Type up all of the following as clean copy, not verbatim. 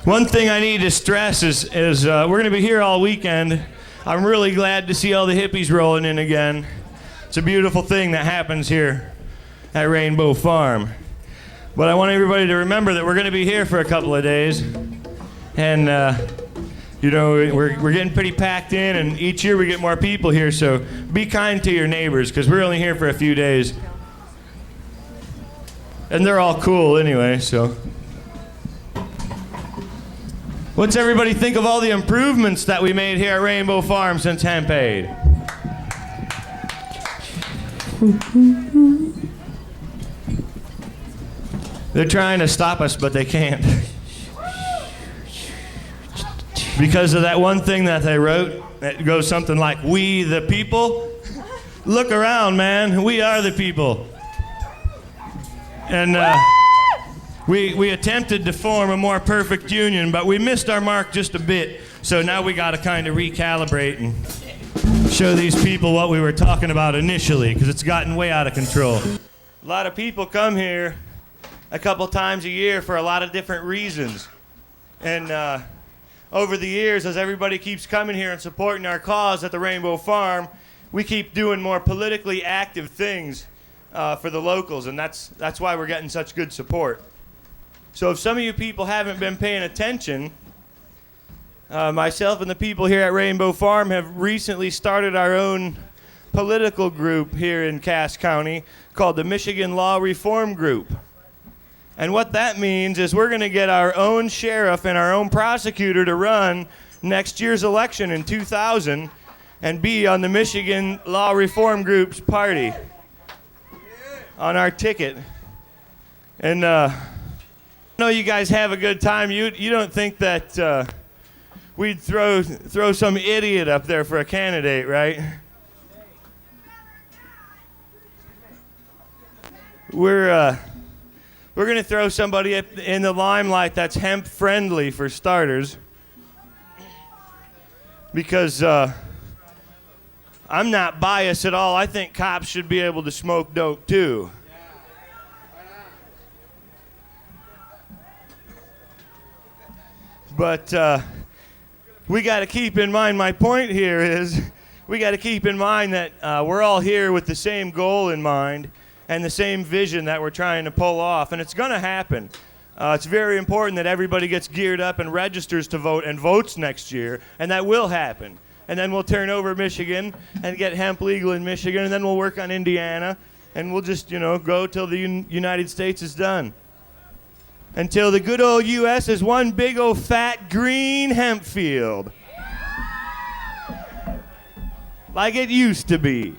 One thing I need to stress is we're going to be here all weekend. I'm really glad to see all the hippies rolling in again. It's a beautiful thing that happens here at Rainbow Farm. But I want everybody to remember that we're going to be here for a couple of days. And, we're getting pretty packed in, and each year we get more people here, so be kind to your neighbors, because we're only here for a few days. And they're all cool anyway, so. What's everybody think of all the improvements that we made here at Rainbow Farm since Hemp Aid? They're trying to stop us, but they can't. Because of that one thing that they wrote, that goes something like, "We the people." Look around, man. We are the people. And we attempted to form a more perfect union, but we missed our mark just a bit. So now we got to kind of recalibrate and show these people what we were talking about initially, because it's gotten way out of control. A lot of people come here a couple times a year for a lot of different reasons. And over the years, as everybody keeps coming here and supporting our cause at the Rainbow Farm, we keep doing more politically active things for the locals, and that's why we're getting such good support. So if some of you people haven't been paying attention, myself and the people here at Rainbow Farm have recently started our own political group here in Cass County called the Michigan Law Reform Group. And what that means is we're going to get our own sheriff and our own prosecutor to run next year's election in 2000 and be on the Michigan Law Reform Group's party on our ticket. And I know you guys have a good time. You don't think that we'd throw some idiot up there for a candidate, right? We're going to throw somebody in the limelight that's hemp-friendly, for starters. Because I'm not biased at all. I think cops should be able to smoke dope, too. But we got to keep in mind, my point here is, we got to keep in mind that we're all here with the same goal in mind and the same vision that we're trying to pull off, and it's going to happen. It's very important that everybody gets geared up and registers to vote and votes next year, and that will happen. And then we'll turn over Michigan and get hemp legal in Michigan, and then we'll work on Indiana, and we'll just, go till the United States is done. Until the good old U.S. is one big old fat green hemp field. Like it used to be.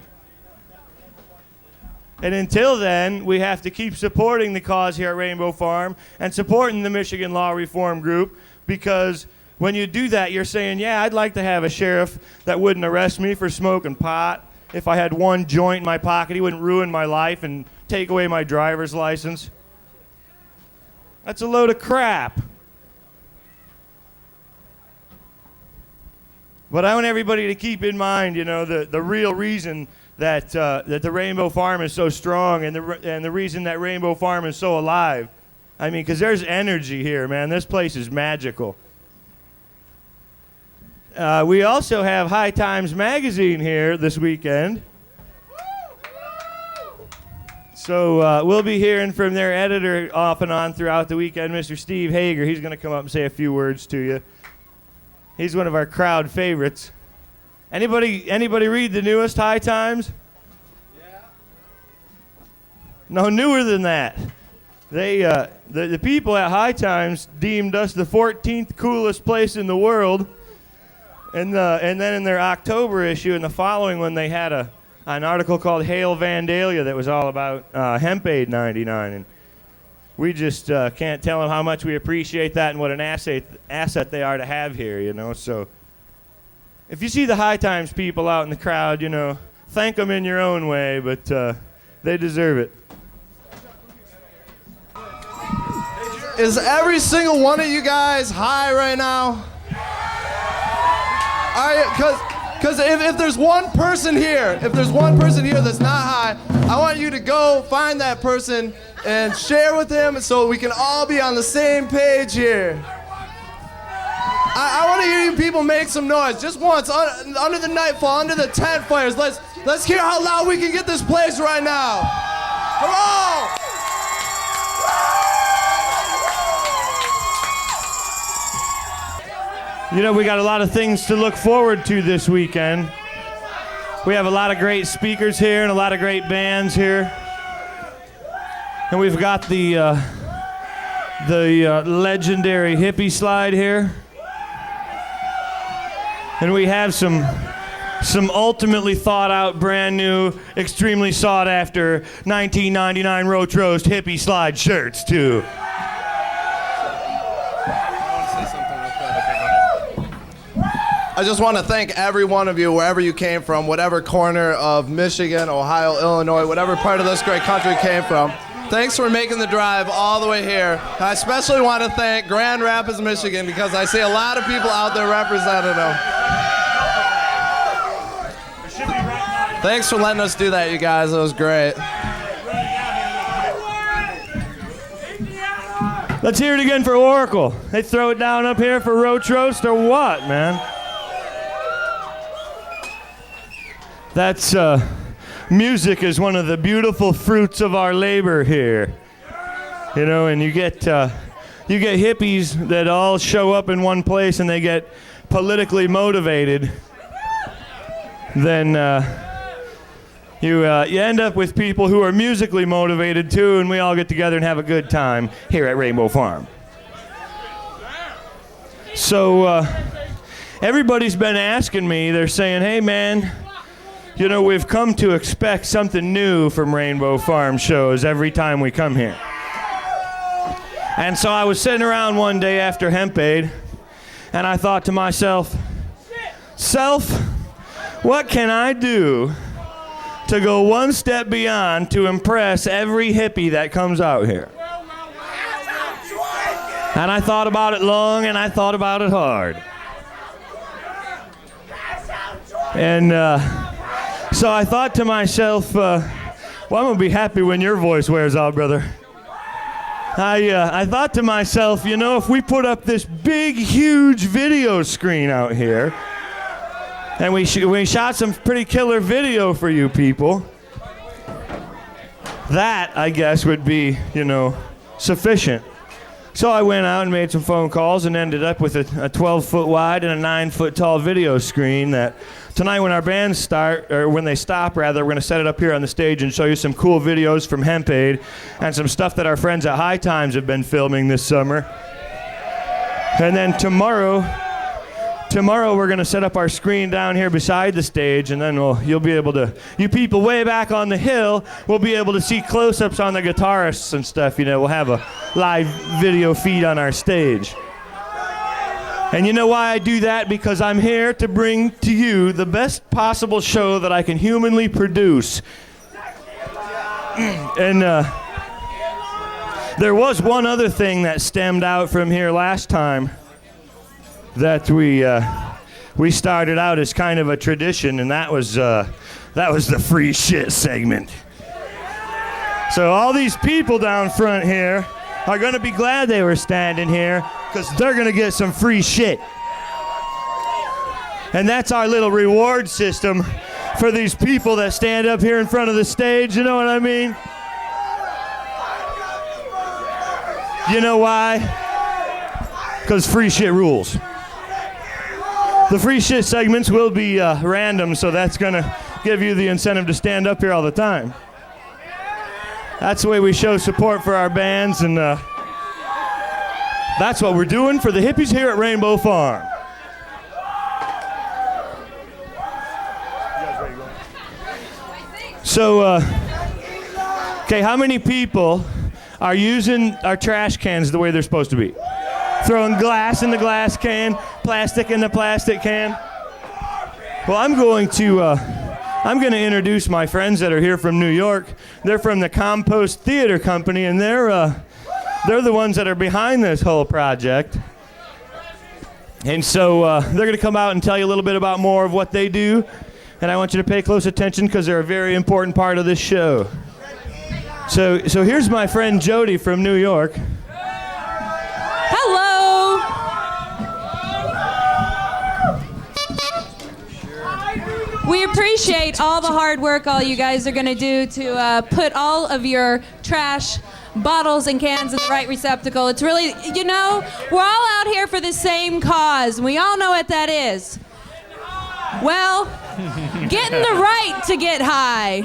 And until then, we have to keep supporting the cause here at Rainbow Farm and supporting the Michigan Law Reform Group, because when you do that, you're saying, yeah, I'd like to have a sheriff that wouldn't arrest me for smoking pot. If I had one joint in my pocket, he wouldn't ruin my life and take away my driver's license. That's a load of crap. But I want everybody to keep in mind, the real reason that the Rainbow Farm is so strong, and the reason that Rainbow Farm is so alive. I mean, because there's energy here, man. This place is magical. We also have High Times Magazine here this weekend. So we'll be hearing from their editor off and on throughout the weekend, Mr. Steve Hager. He's going to come up and say a few words to you. He's one of our crowd favorites. Anybody read the newest High Times? Yeah. No, newer than that. They the people at High Times deemed us the 14th coolest place in the world. And then in their October issue, and the following one, they had an article called Hail Vandalia that was all about Hemp Aid 99. And we just can't tell them how much we appreciate that and what an asset they are to have here, So if you see the High Times people out in the crowd, thank them in your own way, but they deserve it. Is every single one of you guys high right now? Because if there's one person here that's not high, I want you to go find that person and share with him so we can all be on the same page here. I want to hear you people make some noise. Just once, under the nightfall, under the tent flares. Let's hear how loud we can get this place right now. Come on! You know, we got a lot of things to look forward to this weekend. We have a lot of great speakers here and a lot of great bands here. And we've got the legendary hippie slide here. And we have some ultimately thought out, brand new, extremely sought after 1999 Roach Roast hippie slide shirts too. I just want to thank every one of you, wherever you came from, whatever corner of Michigan, Ohio, Illinois, whatever part of this great country you came from. Thanks for making the drive all the way here. I especially want to thank Grand Rapids, Michigan, because I see a lot of people out there representing them. Thanks for letting us do that, you guys. It was great. Let's hear it again for Oracle. They throw it down up here for Roach Roast or what, man? That's, music is one of the beautiful fruits of our labor here. You know, and you get hippies that all show up in one place and they get politically motivated. Then you end up with people who are musically motivated too, and we all get together and have a good time here at Rainbow Farm. So everybody's been asking me, they're saying, hey man, you know, we've come to expect something new from Rainbow Farm shows every time we come here. And so I was sitting around one day after Hemp Aid, and I thought to myself, what can I do to go one step beyond to impress every hippie that comes out here? And I thought about it long, and I thought about it hard. And so I thought to myself, well, I'm going to be happy when your voice wears out, brother. I thought to myself, you know, if we put up this big, huge video screen out here, and we shot some pretty killer video for you people, that, I guess, would be, you know, sufficient. So I went out and made some phone calls and ended up with a 12-foot wide and a 9-foot tall video screen that tonight when our bands start, or when they stop rather, we're going to set it up here on the stage and show you some cool videos from Hemp Aid and some stuff that our friends at High Times have been filming this summer. And then tomorrow we're going to set up our screen down here beside the stage, and then you'll be able to, you people way back on the hill, will be able to see close-ups on the guitarists and stuff. You know, we'll have a live video feed on our stage. And you know why I do that? Because I'm here to bring to you the best possible show that I can humanly produce. And there was one other thing that stemmed out from here last time that we started out as kind of a tradition, and that was the free shit segment. So all these people down front here are going to be glad they were standing here, because they're going to get some free shit. And that's our little reward system for these people that stand up here in front of the stage. You know what I mean? You know why? Because free shit rules. The free shit segments will be random, so that's going to give you the incentive to stand up here all the time. That's the way we show support for our bands, and that's what we're doing for the hippies here at Rainbow Farm. So, okay, how many people are using our trash cans the way they're supposed to be? Throwing glass in the glass can, plastic in the plastic can. Well, I'm going to introduce my friends that are here from New York. They're from the Compost Theater Company, and they're the ones that are behind this whole project. And so they're going to come out and tell you a little bit about more of what they do. And I want you to pay close attention because they're a very important part of this show. So here's my friend Jody from New York. Hello. appreciate all the hard work all you guys are going to do to put all of your trash bottles and cans in the right receptacle. It's really, you know, we're all out here for the same cause, and we all know what that is. Well, getting the right to get high.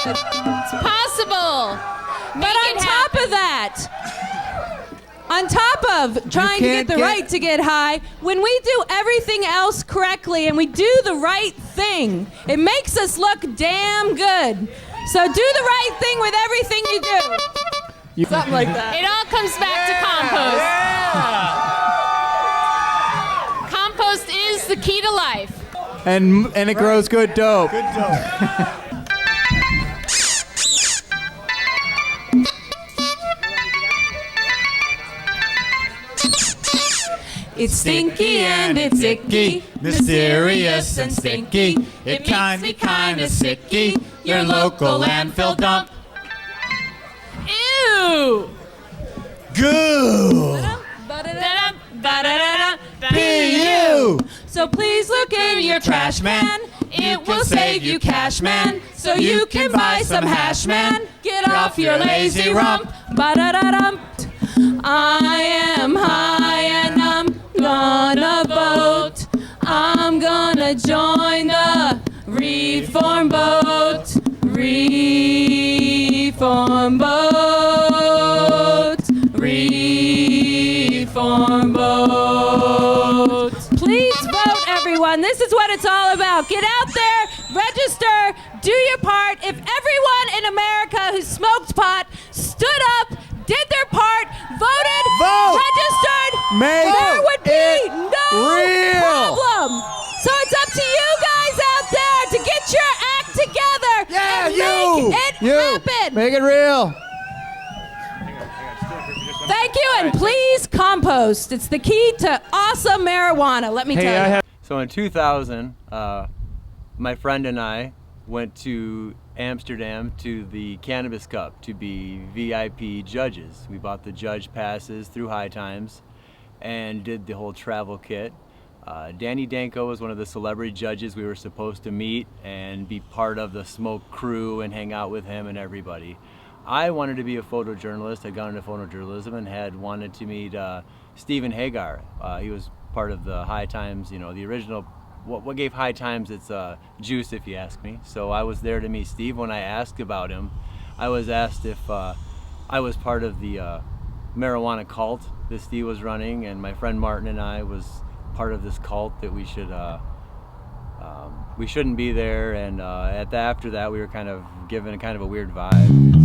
It's possible. But on top of trying to get the right to get high, when we do everything else correctly and we do the right thing, it makes us look damn good. So do the right thing with everything you do. Something like that. It all comes back to compost. Compost is the key to life. And it grows good dope. Good dope. It's stinky and it's icky, mysterious and stinky. It makes me kinda sicky, your local landfill dump. Ew! Goo! P.U. So please look in your trash man. It will save you cash, man. So you can buy some hash, man. Get off your lazy rump. Ba-da-da-dum. I am high and I'm gonna vote. I'm gonna join the reform boat. Reform boat. Reform boat. Please vote, everyone. This is what it's all about. Get out there, register, do your part. If everyone in America who smoked pot stood up, did their part, voted, registered, there would be no problem. So it's up to you guys out there to get your act together and make it happen. Make it real. Thank you, and please compost. It's the key to awesome marijuana, let me tell you. So in 2000, my friend and I went to Amsterdam to the Cannabis Cup to be VIP judges. We bought the judge passes through High Times and did the whole travel kit. Danny Danko was one of the celebrity judges we were supposed to meet and be part of the smoke crew and hang out with him and everybody. I wanted to be a photojournalist. I'd gone into photojournalism and had wanted to meet Stephen Hagar. He was part of the High Times, you know, the original. What gave High Times its juice, if you ask me. So I was there to meet Steve. When I asked about him, I was asked if I was part of the marijuana cult that Steve was running, and my friend Martin and I was part of this cult that we shouldn't be there. And after that, we were kind of given a weird vibe.